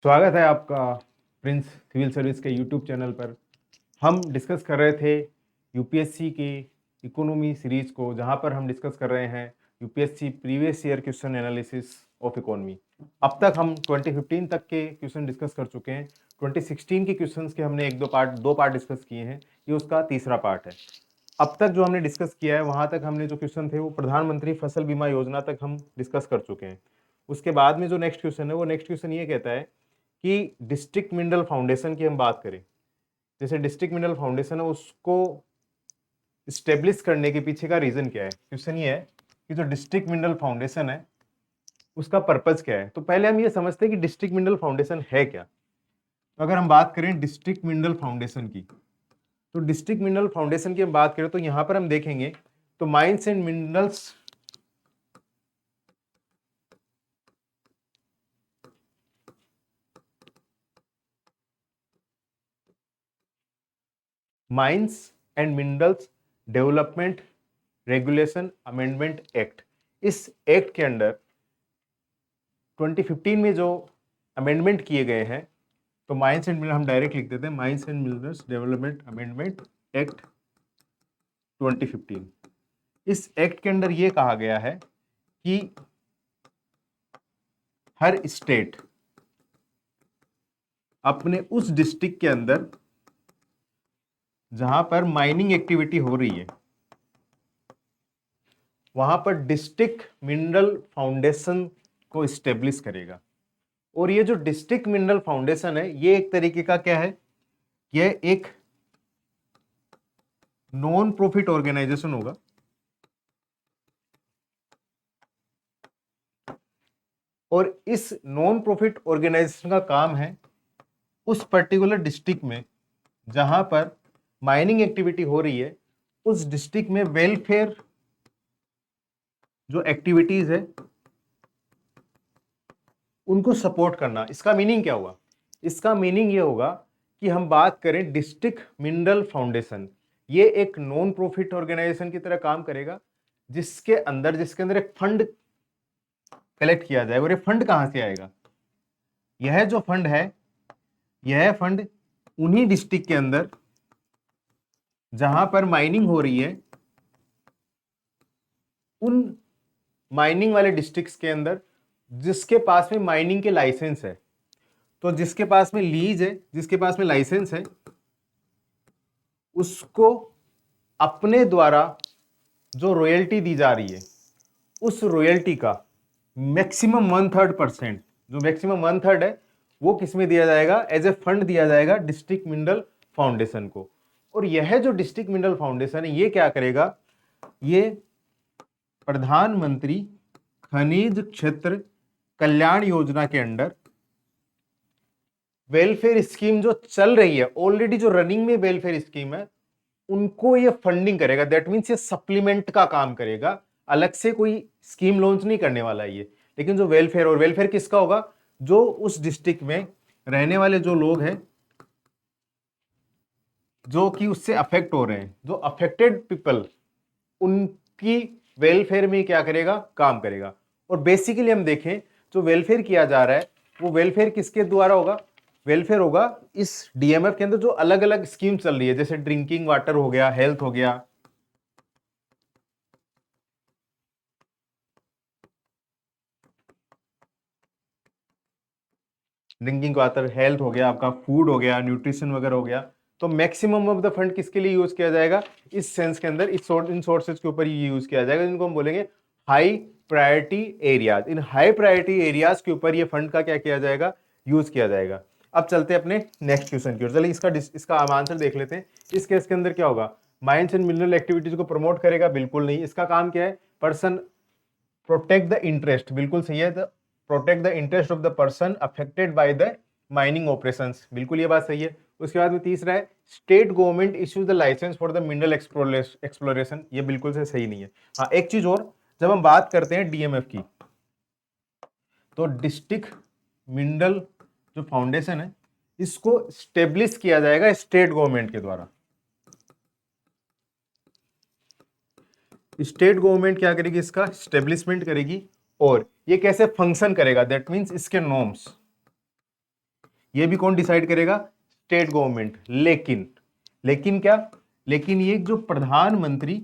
स्वागत है आपका प्रिंस सिविल सर्विस के यूट्यूब चैनल पर। हम डिस्कस कर रहे थे यूपीएससी की इकोनॉमी सीरीज को, जहां पर हम डिस्कस कर रहे हैं UPSC previous year question analysis of economy. अब तक हम 2015 तक के क्वेश्चन डिस्कस कर चुके हैं। 2016 के क्वेश्चंस के हमने दो पार्ट डिस्कस किए हैं, ये उसका तीसरा पार्ट है। अब तक जो हमने डिस्कस किया है वहां तक हमने जो क्वेश्चन थे वो प्रधानमंत्री फसल बीमा योजना तक हम डिस्कस कर चुके हैं। उसके बाद में जो नेक्स्ट क्वेश्चन है वो नेक्स्ट क्वेश्चन ये कहता है कि डिस्ट्रिक्ट मिनरल फाउंडेशन की हम बात करें। जैसे डिस्ट्रिक्ट मिनरल फाउंडेशन है, उसको स्टेब्लिश करने के पीछे का रीजन क्या है। क्वेश्चन ये है कि जो डिस्ट्रिक्ट मिनरल फाउंडेशन है उसका पर्पज क्या है। तो पहले हम ये समझते हैं कि डिस्ट्रिक्ट मिनरल फाउंडेशन है क्या। तो अगर हम बात करें डिस्ट्रिक्ट मिनरल फाउंडेशन की, तो डिस्ट्रिक्ट मिनरल फाउंडेशन की हम बात करें तो यहां पर हम देखेंगे तो mines and minerals mines and minerals development regulation amendment act, इस एक्ट के अंडर 2015 में जो अमेंडमेंट किए गए हैं, तो माइंस एंड मिनरल्स हम डायरेक्ट लिख देते हैं, mines and minerals development amendment act 2015। इस एक्ट के अंदर ये कहा गया है कि हर स्टेट अपने उस डिस्ट्रिक्ट के अंदर जहां पर माइनिंग एक्टिविटी हो रही है वहां पर डिस्ट्रिक्ट मिनरल फाउंडेशन को स्टेब्लिश करेगा। और ये जो डिस्ट्रिक्ट मिनरल फाउंडेशन है ये एक तरीके का क्या है, यह एक नॉन प्रॉफिट ऑर्गेनाइजेशन होगा। और इस नॉन प्रॉफिट ऑर्गेनाइजेशन का काम है उस पर्टिकुलर डिस्ट्रिक्ट में जहां पर माइनिंग एक्टिविटी हो रही है उस डिस्ट्रिक्ट में वेलफेयर जो एक्टिविटीज है उनको सपोर्ट करना। इसका मीनिंग क्या हुआ, इसका मीनिंग ये होगा कि हम बात करें डिस्ट्रिक्ट मिनरल फाउंडेशन, ये एक नॉन प्रॉफिट ऑर्गेनाइजेशन की तरह काम करेगा जिसके अंदर एक फंड कलेक्ट किया जाएगा। और ये फंड कहां से आएगा, यह जो फंड है यह फंड उन्हीं डिस्ट्रिक्ट के अंदर जहां पर माइनिंग हो रही है उन माइनिंग वाले डिस्ट्रिक्ट्स के अंदर जिसके पास में माइनिंग के लाइसेंस है, तो जिसके पास में लीज है, जिसके पास में लाइसेंस है, उसको अपने द्वारा जो रॉयल्टी दी जा रही है उस रॉयल्टी का मैक्सिमम 1/3%, जो मैक्सिमम 1/3 है वो किसमें दिया जाएगा, एज ए फंड दिया जाएगा डिस्ट्रिक्ट मिनरल फाउंडेशन को। और यह जो डिस्ट्रिक्ट मिनरल फाउंडेशन है ये क्या करेगा, ये प्रधानमंत्री खनिज क्षेत्र कल्याण योजना के अंडर वेलफेयर स्कीम जो चल रही है, ऑलरेडी जो रनिंग में वेलफेयर स्कीम है, उनको ये फंडिंग करेगा। दैट मीन्स ये सप्लीमेंट का काम करेगा, अलग से कोई स्कीम लॉन्च नहीं करने वाला है ये। लेकिन जो वेलफेयर, और वेलफेयर किसका होगा, जो उस डिस्ट्रिक्ट में रहने वाले जो लोग हैं जो कि उससे अफेक्ट हो रहे हैं, जो अफेक्टेड पीपल, उनकी वेलफेयर में क्या करेगा, काम करेगा। और बेसिकली हम देखें जो वेलफेयर किया जा रहा है वो वेलफेयर किसके द्वारा होगा, वेलफेयर होगा इस डीएमएफ के अंदर जो अलग अलग स्कीम चल रही है, जैसे ड्रिंकिंग वाटर हो गया, हेल्थ हो गया, ड्रिंकिंग वाटर, हेल्थ हो गया, आपका फूड हो गया, न्यूट्रिशन वगैरह हो गया। तो मैक्सिमम ऑफ द फंड किसके लिए यूज किया जाएगा, इस सेंस के अंदर इन सोर्सेज के ऊपर ये यूज किया जाएगा, जिनको हम बोलेंगे हाई प्रायोरिटी एरियाज। इन हाई प्रायोरिटी एरियाज के ऊपर ये फंड का क्या किया जाएगा, यूज किया जाएगा। अब चलते हैं अपने नेक्स्ट क्वेश्चन की ओर। चलिए इसका आंसर देख लेते हैं। इस केस के अंदर क्या होगा, माइंस एंड मिनरल एक्टिविटीज को प्रमोट करेगा, बिल्कुल नहीं। इसका काम क्या है, पर्सन प्रोटेक्ट द इंटरेस्ट, बिल्कुल सही है, protect the interest of the person affected by the mining operations, बिल्कुल ये बात सही है। उसके बाद में तीसरा है state government issues the licence for the mineral exploration, ये बिल्कुल से सही नहीं है। हाँ, एक चीज और, जब हम बात करते हैं डीएमएफ की, तो डिस्ट्रिक्ट मिनरल जो फाउंडेशन है इसको स्टेब्लिश किया जाएगा स्टेट गवर्नमेंट के द्वारा। स्टेट गवर्नमेंट क्या करेगी, इसका स्टेब्लिशमेंट करेगी। और ये कैसे फंक्शन करेगा, दैट मीन्स इसके नॉर्म्स, ये भी कौन डिसाइड करेगा? State government. लेकिन क्या, लेकिन ये जो प्रधानमंत्री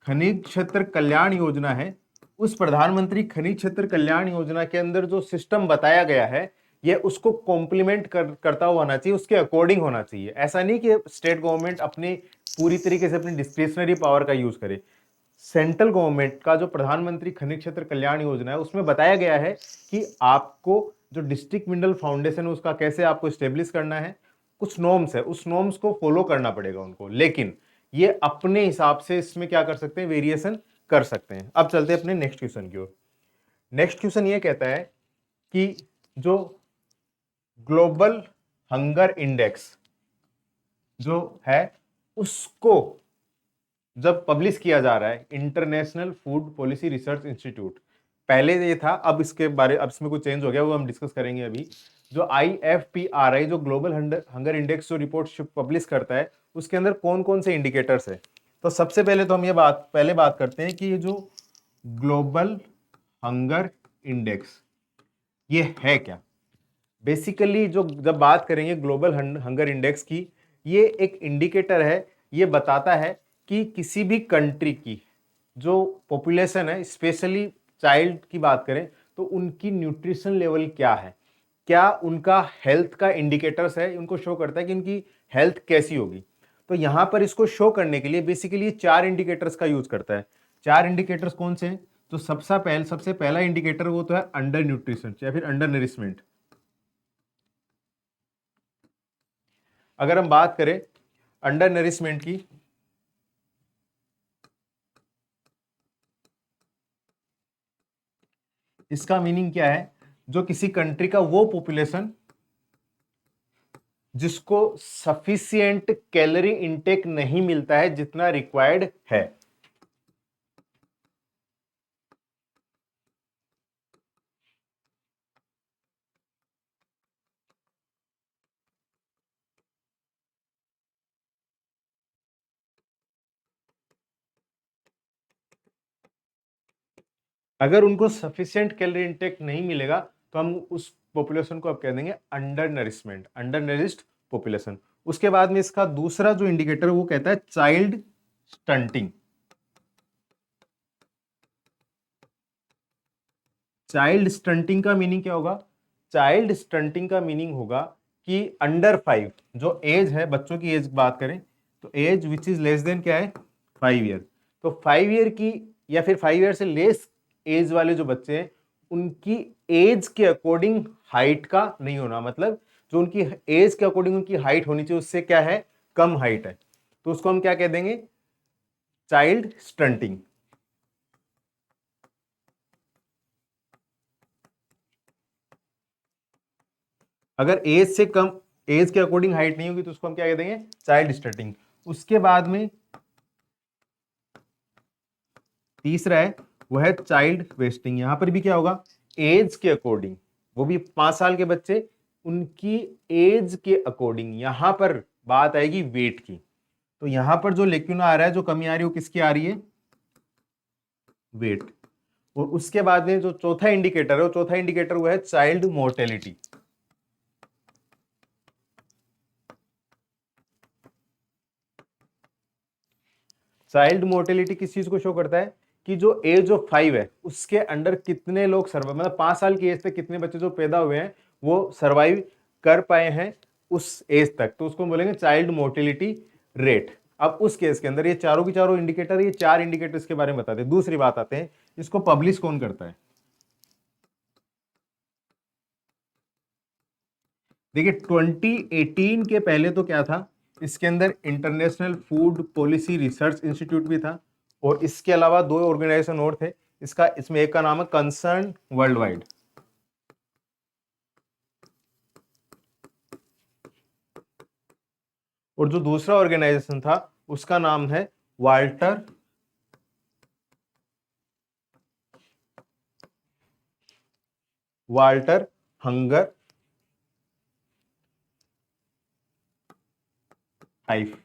खनिज क्षेत्र कल्याण योजना है, उस प्रधानमंत्री खनिज क्षेत्र कल्याण योजना के अंदर जो सिस्टम बताया गया है, ये उसको कॉम्प्लीमेंट करता हुआ होना चाहिए, उसके अकॉर्डिंग होना चाहिए। ऐसा नहीं कि स्टेट गवर्नमेंट अपनी पूरी तरीके से अपनी डिस्क्रिशनरी पावर का यूज करे। सेंट्रल गवर्नमेंट का जो प्रधानमंत्री खनिज क्षेत्र कल्याण योजना है, उसमें बताया गया है कि आपको जो डिस्ट्रिक्ट मिनरल फाउंडेशन है उसका कैसे आपको स्टेब्लिश करना है, कुछ नॉर्म्स है, उस नॉर्म्स को फॉलो करना पड़ेगा उनको। लेकिन ये अपने हिसाब से इसमें क्या कर सकते हैं, वेरिएशन कर सकते हैं। अब चलते हैं अपने नेक्स्ट क्वेश्चन की ओर। नेक्स्ट क्वेश्चन ये कहता है कि जो ग्लोबल हंगर इंडेक्स जो है उसको जब पब्लिश किया जा रहा है, international food policy research institute, पहले ये था, अब इसके बारे, अब इसमें कुछ चेंज हो गया, वो हम डिस्कस करेंगे अभी। जो IFPRI जो ग्लोबल हंगर इंडेक्स जो रिपोर्ट पब्लिश करता है, उसके अंदर कौन कौन से इंडिकेटर्स है? तो सबसे पहले तो हम ये पहले बात करते हैं कि ये जो ग्लोबल हंगर इंडेक्स ये है क्या। बेसिकली जो जब बात करेंगे ग्लोबल हंगर इंडेक्स की, ये एक इंडिकेटर है, ये बताता है कि किसी भी कंट्री की जो पॉपुलेशन है, स्पेशली चाइल्ड की बात करें, तो उनकी न्यूट्रिशन लेवल क्या है, क्या उनका हेल्थ का इंडिकेटर्स है, उनको शो करता है कि उनकी हेल्थ कैसी होगी। तो यहां पर इसको शो करने के लिए बेसिकली 4 इंडिकेटर्स का यूज करता है। 4 इंडिकेटर्स कौन से हैं? तो सबसे पहला इंडिकेटर वो तो है अंडर न्यूट्रिशन या फिर अंडर नरिशमेंट। अगर हम बात करें अंडर नरिशमेंट की, इसका मीनिंग क्या है? जो किसी कंट्री का वो पॉपुलेशन जिसको सफिशिएंट कैलोरी इंटेक नहीं मिलता है जितना रिक्वायर्ड है। अगर उनको सफिशिएंट कैलोरी इंटेक नहीं मिलेगा तो हम उस पॉपुलेशन को अब कह देंगे under nourishment, under nourished population. उसके बाद में इसका दूसरा जो इंडिकेटर वो कहता है चाइल्ड स्टंटिंग। चाइल्ड स्टंटिंग का मीनिंग क्या होगा? चाइल्ड स्टंटिंग का मीनिंग होगा कि अंडर 5 जो एज है, बच्चों की एज बात करें तो age which is less than क्या है, 5 ईयर। तो 5 ईयर की या फिर 5 ईयर से लेस एज वाले जो बच्चे हैं, उनकी एज के अकॉर्डिंग हाइट का नहीं होना, मतलब जो उनकी एज के अकॉर्डिंग उनकी हाइट होनी चाहिए उससे क्या है, कम हाइट है, तो उसको हम क्या कह देंगे, चाइल्ड स्टंटिंग। अगर एज से कम, एज के अकॉर्डिंग हाइट नहीं होगी तो उसको हम क्या कह देंगे, चाइल्ड स्टंटिंग। उसके बाद में तीसरा है वो है चाइल्ड वेस्टिंग। यहां पर भी क्या होगा, एज के अकॉर्डिंग, वो भी 5 साल के बच्चे, उनकी एज के अकॉर्डिंग यहां पर बात आएगी वेट की। तो यहां पर जो लेक्यूना आ रहा है, जो कमी आ रही है, वो किसकी आ रही है, वेट। और उसके बाद में जो चौथा इंडिकेटर है, वो चौथा इंडिकेटर वो है चाइल्ड मोर्टेलिटी। चाइल्ड मोर्टेलिटी किस चीज को शो करता है कि जो एज ऑफ 5 है उसके अंडर कितने लोग सर्वाइव, मतलब 5 साल की एज तक कितने बच्चे जो पैदा हुए हैं वो सर्वाइव कर पाए हैं उस एज तक, तो उसको बोलेंगे चाइल्ड मोर्टेलिटी रेट। अब उस केस के अंदर ये चारों की चारों इंडिकेटर, ये 4 इंडिकेटर्स के बारे में बताते हैं। दूसरी बात आते हैं, इसको पब्लिश कौन करता है? देखिए 2018 के पहले तो क्या था, इसके अंदर international food policy research institute भी था, और इसके अलावा 2 ऑर्गेनाइजेशन और थे। इसका, इसमें एक का नाम है कंसर्न वर्ल्ड वाइड, और जो दूसरा ऑर्गेनाइजेशन था उसका नाम है वाल्टर वाल्टर हंगर हाइफ।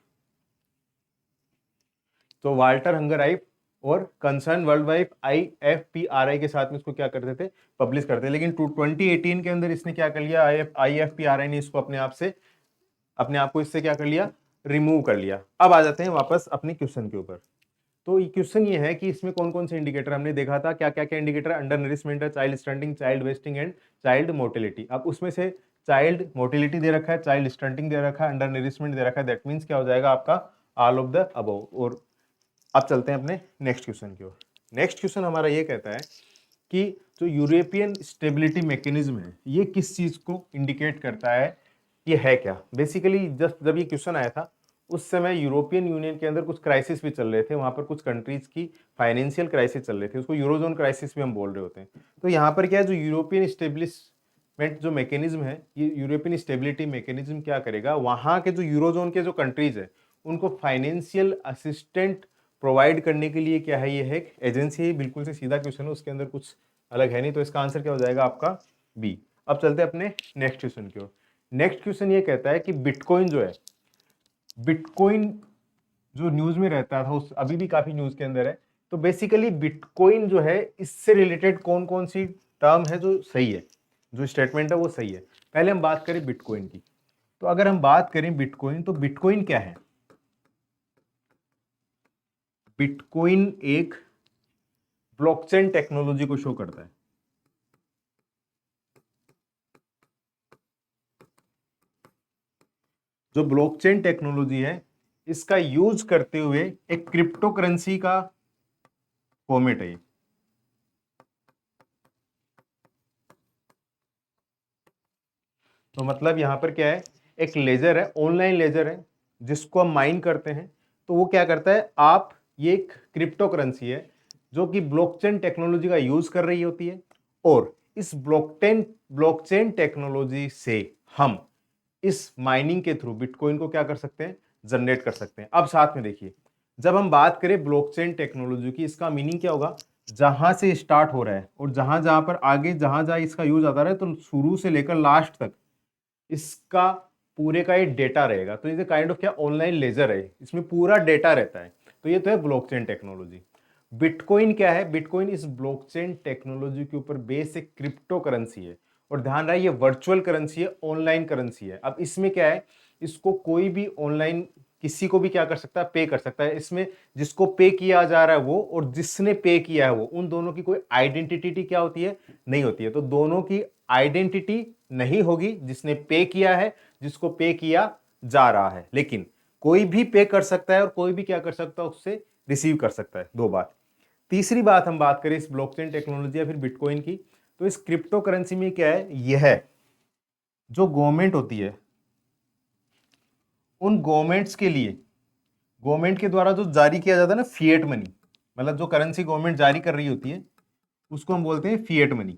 तो वाल्टर हंगर हाइफ और कंसर्न वर्ल्ड वाइड IFPRI के साथ में इसको क्या करते थे, पब्लिश करते थे। लेकिन 2018 के अंदर इसने क्या कर लिया, IFPRI ने इसको अपने आप को इससे क्या कर लिया, रिमूव कर लिया। अब आ जाते हैं वापस अपने क्वेश्चन के ऊपर। तो क्वेश्चन ये है कि इसमें कौन कौन से इंडिकेटर हमने देखा था, क्या क्या क्या इंडिकेटर, अंडर नरिशमेंट है, child stunting, child wasting and child mortality. अब उसमें से चाइल्ड मोर्टेलिटी दे रखा है, चाइल्ड स्टंटिंग दे रखा है, अंडर नरिशमेंट दे रखा है, दैट मीन्स क्या हो जाएगा आपका ऑल ऑफ द अबव। और अब चलते हैं अपने नेक्स्ट क्वेश्चन की ओर। नेक्स्ट क्वेश्चन हमारा ये कहता है कि जो यूरोपियन स्टेबिलिटी मैकेनिज्म है ये किस चीज को इंडिकेट करता है, ये है क्या। बेसिकली जस्ट जब ये क्वेश्चन आया था उस समय यूरोपियन यूनियन के अंदर कुछ क्राइसिस भी चल रहे थे, वहां पर कुछ कंट्रीज की फाइनेंशियल क्राइसिस चल रहे थे, उसको यूरोजोन क्राइसिस भी हम बोल रहे होते हैं। तो यहाँ पर क्या है, जो यूरोपियन स्टेब्लिशमेंट जो मैकेनिज्म है, ये यूरोपियन स्टेबिलिटी मैकेनिज्म क्या करेगा, वहां के जो यूरोजोन के जो कंट्रीज है उनको फाइनेंशियल असिस्टेंट प्रोवाइड करने के लिए क्या है, ये है एक एजेंसी है। बिल्कुल से सीधा क्वेश्चन है, उसके अंदर कुछ अलग है नहीं, तो इसका आंसर क्या हो जाएगा आपका बी। अब चलते हैं अपने नेक्स्ट क्वेश्चन की ओर। नेक्स्ट क्वेश्चन ये कहता है कि बिटकॉइन जो है, बिटकॉइन जो न्यूज में रहता था उस अभी भी काफी न्यूज के अंदर है, तो बेसिकली बिटकॉइन जो है इससे रिलेटेड कौन कौन सी टर्म है जो सही है, जो स्टेटमेंट है वो सही है। पहले हम बात करें बिटकॉइन की, तो अगर हम बात करें बिटकॉइन, तो बिटकॉइन क्या है, बिटकॉइन एक ब्लॉकचेन टेक्नोलॉजी को शो करता है। जो ब्लॉकचेन टेक्नोलॉजी है इसका यूज करते हुए एक क्रिप्टो करेंसी का फॉर्मेट है। तो मतलब यहां पर क्या है, एक लेजर है, ऑनलाइन लेजर है जिसको हम माइन करते हैं। तो वो क्या करता है, आप ये एक क्रिप्टो करेंसी है जो कि ब्लॉकचेन टेक्नोलॉजी का यूज कर रही होती है, और इस ब्लॉकचेन टेक्नोलॉजी से हम इस माइनिंग के थ्रू बिटकॉइन को क्या कर सकते हैं, जनरेट कर सकते हैं। अब साथ में देखिए, जब हम बात करें ब्लॉकचेन टेक्नोलॉजी की, इसका मीनिंग क्या होगा, जहां से स्टार्ट हो रहा है और जहां जहां पर आगे जहां जहां इसका यूज आता रहा है, तो शुरू से लेकर लास्ट तक इसका पूरे का ये डेटा रहेगा। तो ये काइंड ऑफ क्या ऑनलाइन लेजर है, इसमें पूरा डेटा रहता है। तो ये तो है ब्लॉकचेन टेक्नोलॉजी। बिटकॉइन क्या है, बिटकॉइन इस ब्लॉकचेन टेक्नोलॉजी के ऊपर बेस एक क्रिप्टो करेंसी है, और ध्यान रहे ये वर्चुअल करेंसी है, ऑनलाइन करेंसी है। अब इसमें क्या है, इसको कोई भी ऑनलाइन किसी को भी क्या कर सकता है, पे कर सकता है। इसमें जिसको पे किया जा रहा है वो और जिसने पे किया है वो, उन दोनों की कोई आइडेंटिटी क्या होती है, नहीं होती है। तो दोनों की आइडेंटिटी नहीं होगी, जिसने पे किया है, जिसको पे किया जा रहा है। लेकिन कोई भी पे कर सकता है और कोई भी क्या कर सकता है, उससे रिसीव कर सकता है। दो बात। तीसरी बात हम बात करें इस ब्लॉकचेन टेक्नोलॉजी या फिर बिटकॉइन की, तो इस क्रिप्टो करेंसी में क्या है, यह है जो गवर्नमेंट होती है, उन गवर्नमेंट्स के लिए, गवर्नमेंट के द्वारा जो जारी किया जाता है ना फिएट मनी, मतलब जो करेंसी गवर्नमेंट जारी कर रही होती है उसको हम बोलते हैं फिएट मनी।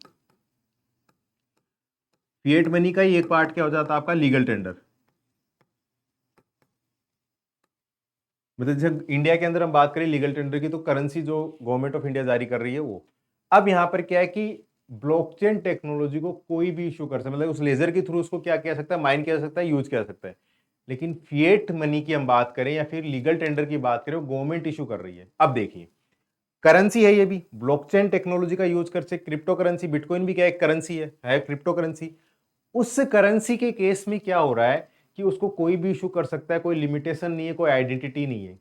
फिएट मनी का ही एक पार्ट क्या हो जाता है आपका, लीगल टेंडर। मतलब जब इंडिया के अंदर हम बात करें लीगल टेंडर की, तो करेंसी जो गवर्नमेंट ऑफ इंडिया जारी कर रही है वो। अब यहां पर क्या है कि ब्लॉकचेन टेक्नोलॉजी को कोई भी इशू कर सकता है, मतलब उस लेजर के थ्रू उसको क्या किया सकता है, माइन किया जा सकता है, यूज किया जा सकता है। लेकिन फिएट मनी की हम बात करें या फिर लीगल टेंडर की बात करें, वो गवर्नमेंट इशू कर रही है। अब देखिए, करेंसी है ये भी ब्लॉकचेन टेक्नोलॉजी का यूज करके, क्रिप्टो करेंसी, बिटकॉइन भी क्या एक करेंसी है क्रिप्टो करेंसी। उस करेंसी के केस में क्या हो रहा है कि उसको कोई भी इशू कर सकता है, कोई लिमिटेशन नहीं है, कोई आइडेंटिटी नहीं है।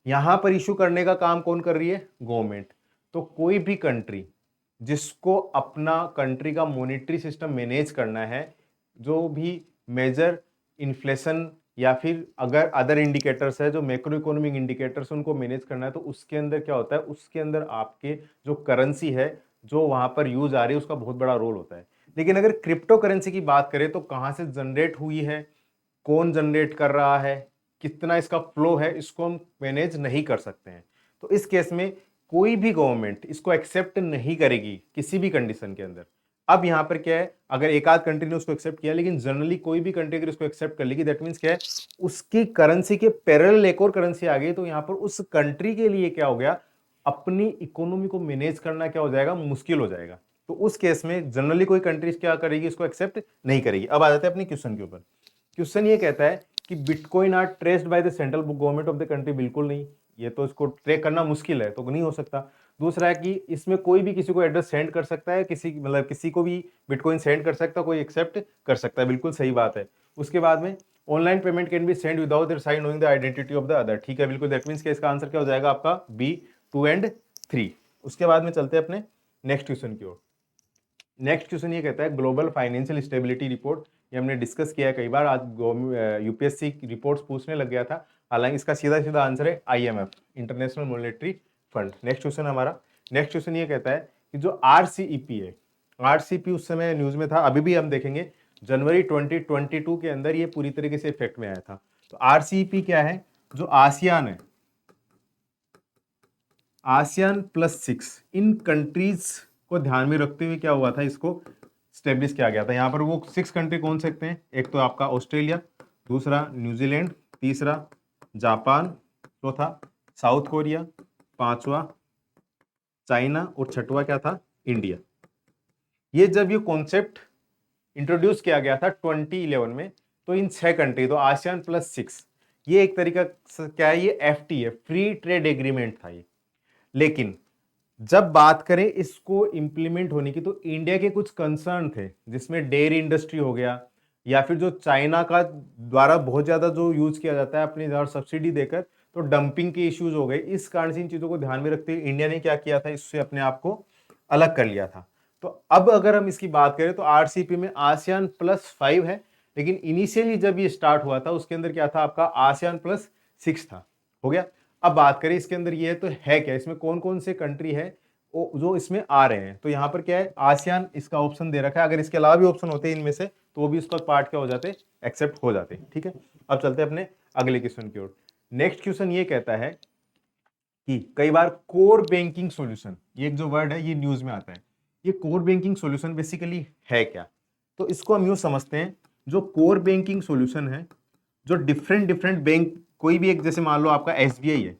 यहां पर इशू करने का काम कौन कर रही है, गवर्नमेंट। तो कोई भी कंट्री जिसको अपना कंट्री का मॉनेटरी सिस्टम मैनेज करना है, जो भी मेजर इन्फ्लेशन या फिर अगर अदर इंडिकेटर्स है, जो मैक्रो इकोनॉमिक इंडिकेटर्स उनको मैनेज करना है, तो उसके अंदर क्या होता है, उसके अंदर आपके जो करेंसी है जो वहां पर यूज आ रही है उसका बहुत बड़ा रोल होता है। लेकिन अगर क्रिप्टो करेंसी की बात करें, तो कहां से जनरेट हुई है, कौन जनरेट कर रहा है, कितना इसका फ्लो है, इसको हम मैनेज नहीं कर सकते हैं। तो इस केस में कोई भी गवर्नमेंट इसको एक्सेप्ट नहीं करेगी किसी भी कंडीशन के अंदर। अब यहां पर क्या है, अगर एक आध कंट्री ने उसको एक्सेप्ट किया, लेकिन जनरली कोई भी कंट्री अगर उसको एक्सेप्ट कर लेगी, दैट मींस क्या है, उसकी करेंसी के पैरेलल एक और करेंसी आ गई, तो यहां पर उस कंट्री के लिए क्या हो गया, अपनी इकोनॉमी को मैनेज करना क्या हो जाएगा, मुश्किल हो जाएगा। तो उस केस में जनरली कोई कंट्रीज क्या करेगी, इसको एक्सेप्ट नहीं करेगी। अब आ जाते हैं अपने क्वेश्चन के ऊपर। क्वेश्चन ये कहता है कि bitcoin are traced by the central government of the country. बिल्कुल नहीं, ये तो इसको ट्रैक करना मुश्किल है, तो नहीं हो सकता। दूसरा है कि इसमें कोई भी किसी को एड्रेस सेंड कर सकता है, किसी को भी बिटकॉइन सेंड कर सकता है, कोई एक्सेप्ट कर सकता है, बिल्कुल सही बात है। उसके बाद में online payment can be send without their side knowing the identity of the other, ठीक है, बिल्कुल। दैट मीन्स कि इसका आंसर क्या हो जाएगा आपका बी, 2 एंड 3। उसके बाद में चलते हैं अपने नेक्स्ट क्वेश्चन की ओर। नेक्स्ट क्वेश्चन ये कहता है ग्लोबल फाइनेंशियल स्टेबिलिटी रिपोर्ट, ये हमने डिस्कस किया है कई बार, आज यूपीएससी रिपोर्ट्स पूछने लग गया था, हालांकि इसका सीधा सीधा आंसर है IMF, international monetary fund. Next question हमारा, नेक्स्ट क्वेश्चन ये कहता है कि जो RCEP है, RCEP उस समय न्यूज में था, अभी भी हम देखेंगे, जनवरी 2022 के अंदर ये पूरी तरीके से इफेक्ट में आया था। तो RCEP क्या है, जो आसियान है, आसियान +6 इन कंट्रीज को ध्यान में रखते हुए क्या हुआ था, इसको स्टेब्लिश किया गया था। यहाँ पर वो 6 कंट्री कौन सकते हैं, एक तो आपका ऑस्ट्रेलिया, दूसरा न्यूजीलैंड, तीसरा जापान, चौथा साउथ कोरिया, पांचवा चाइना और छठवा क्या था, इंडिया। ये जब ये कॉन्सेप्ट इंट्रोड्यूस किया गया था 2011 में, तो इन 6 कंट्री, तो आसियान +6, ये एक तरीका क्या है, ये FTA है, फ्री ट्रेड एग्रीमेंट था ये। लेकिन जब बात करें इसको इंप्लीमेंट होने की, तो इंडिया के कुछ कंसर्न थे, जिसमें डेयरी इंडस्ट्री हो गया, या फिर जो चाइना का द्वारा बहुत ज्यादा जो यूज किया जाता है अपने द्वारा सब्सिडी देकर, तो डंपिंग के इश्यूज हो गए। इस कारण से इन चीजों को ध्यान में रखते हुए इंडिया ने क्या किया था, इससे अपने आप को अलग कर लिया था। तो अब अगर हम इसकी बात करें तो RCEP में आसियान +5 है, लेकिन इनिशियली जब ये स्टार्ट हुआ था उसके अंदर क्या था, आपका आसियान +6 था, हो गया। अब बात करें इसके अंदर ये है, तो है क्या, इसमें कौन कौन से कंट्री है जो इसमें आ रहे हैं, तो यहाँ पर क्या है, आसियान इसका ऑप्शन दे रखा है। अगर इसके अलावा भी ऑप्शन होते हैं इनमें से, तो वो भी उसका पार्ट क्या हो जाते, एक्सेप्ट हो जाते, ठीक है। अब चलते हैं अपने अगले क्वेश्चन की ओर। नेक्स्ट क्वेश्चन ये कहता है कि कई बार कोर बैंकिंग सॉल्यूशन, ये एक जो वर्ड है ये न्यूज में आता है, ये कोर बैंकिंग सॉल्यूशन बेसिकली है क्या, तो इसको हम यूं समझते हैं, जो कोर बैंकिंग सॉल्यूशन है, जो डिफरेंट डिफरेंट बैंक, कोई भी एक, जैसे मान लो आपका SBI है,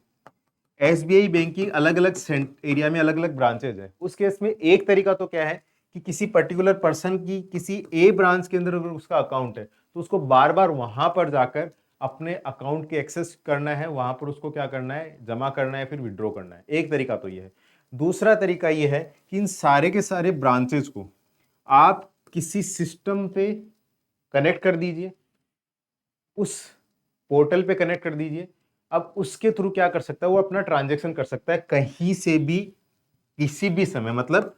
SBI बैंक की अलग अलग एरिया में अलग अलग ब्रांचेज है। उस केस में एक तरीका तो क्या है कि किसी पर्टिकुलर पर्सन की किसी A ब्रांच के अंदर अगर उसका अकाउंट है, तो उसको बार बार वहां पर जाकर अपने अकाउंट के एक्सेस करना है, वहां पर उसको क्या करना है, जमा करना है, फिर विड्रॉ करना है। एक तरीका तो ये है। दूसरा तरीका ये है कि इन सारे के सारे ब्रांचेज को आप किसी सिस्टम पे कनेक्ट कर दीजिए, उस पोर्टल पे कनेक्ट कर दीजिए। अब उसके थ्रू क्या कर सकता है, वो अपना ट्रांजैक्शन कर सकता है कहीं से भी, किसी भी समय, मतलब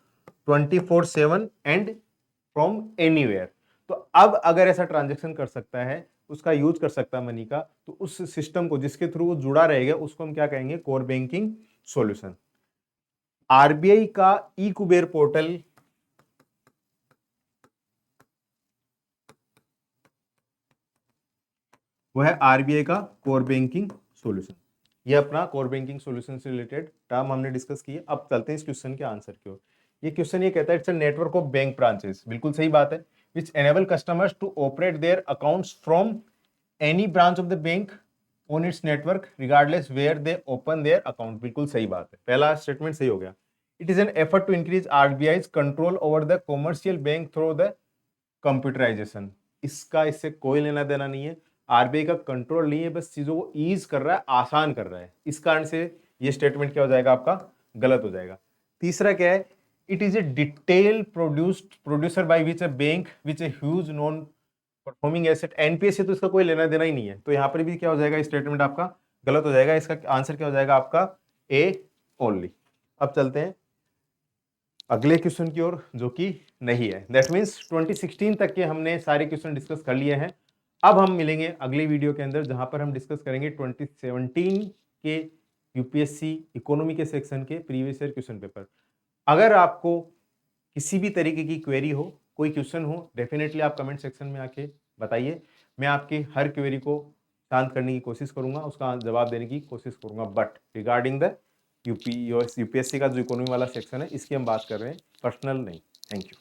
24/7 एंड फ्रॉम एनीवेयर। तो अब अगर ऐसा ट्रांजैक्शन कर सकता है, उसका यूज कर सकता है मनी का, तो उस सिस्टम को जिसके थ्रू वो जुड़ा रहेगा उसको हम क्या कहेंगे, कोर बैंकिंग सॉल्यूशन। RBI का ई-कुबेर पोर्टल, वो है RBI का कोर बैंकिंग सॉल्यूशन। ये अपना कोर बैंकिंग सॉल्यूशन से रिलेटेड टर्म हमने डिस्कस की है। अब चलते हैं इस क्वेश्चन के आंसर की ओर। ये क्वेश्चन ये कहता है it's a network of bank branches, बिल्कुल सही बात है, which enable customers to operate their accounts from any branch of the bank on its network regardless where they open their account, बिल्कुल सही बात है, पहला स्टेटमेंट सही हो गया। It is an effort to increase RBI's control over the commercial bank through the computerisation. इसका इससे कोई लेना देना नहीं है, RBI का कंट्रोल नहीं है, बस चीजों को ईज कर रहा है, आसान कर रहा है। इस कारण से ये स्टेटमेंट क्या हो जाएगा, आपका गलत हो जाएगा। तीसरा क्या है, it is a detail producer by which a bank which a huge non performing asset, NPA से तो इसका कोई लेना देना ही नहीं है, तो यहाँ पर भी क्या हो जाएगा, स्टेटमेंट आपका गलत हो जाएगा। इसका आंसर क्या हो जाएगा, आपका A ओनली। अब चलते हैं अगले क्वेश्चन की ओर, जो कि नहीं है। दैट मीन्स 2016 तक के हमने सारे क्वेश्चन डिस्कस कर लिए हैं। अब हम मिलेंगे अगले वीडियो के अंदर, जहां पर हम डिस्कस करेंगे 2017 के UPSC इकोनॉमी के सेक्शन के प्रीवियस ईयर क्वेश्चन पेपर। अगर आपको किसी भी तरीके की क्वेरी हो, कोई क्वेश्चन हो, डेफिनेटली आप कमेंट सेक्शन में आके बताइए। मैं आपकी हर क्वेरी को शांत करने की कोशिश करूंगा, उसका जवाब देने की कोशिश करूंगा। बट रिगार्डिंग द UPSC का जो इकोनॉमी वाला सेक्शन है, इसकी हम बात कर रहे हैं, पर्सनल नहीं। Thank you.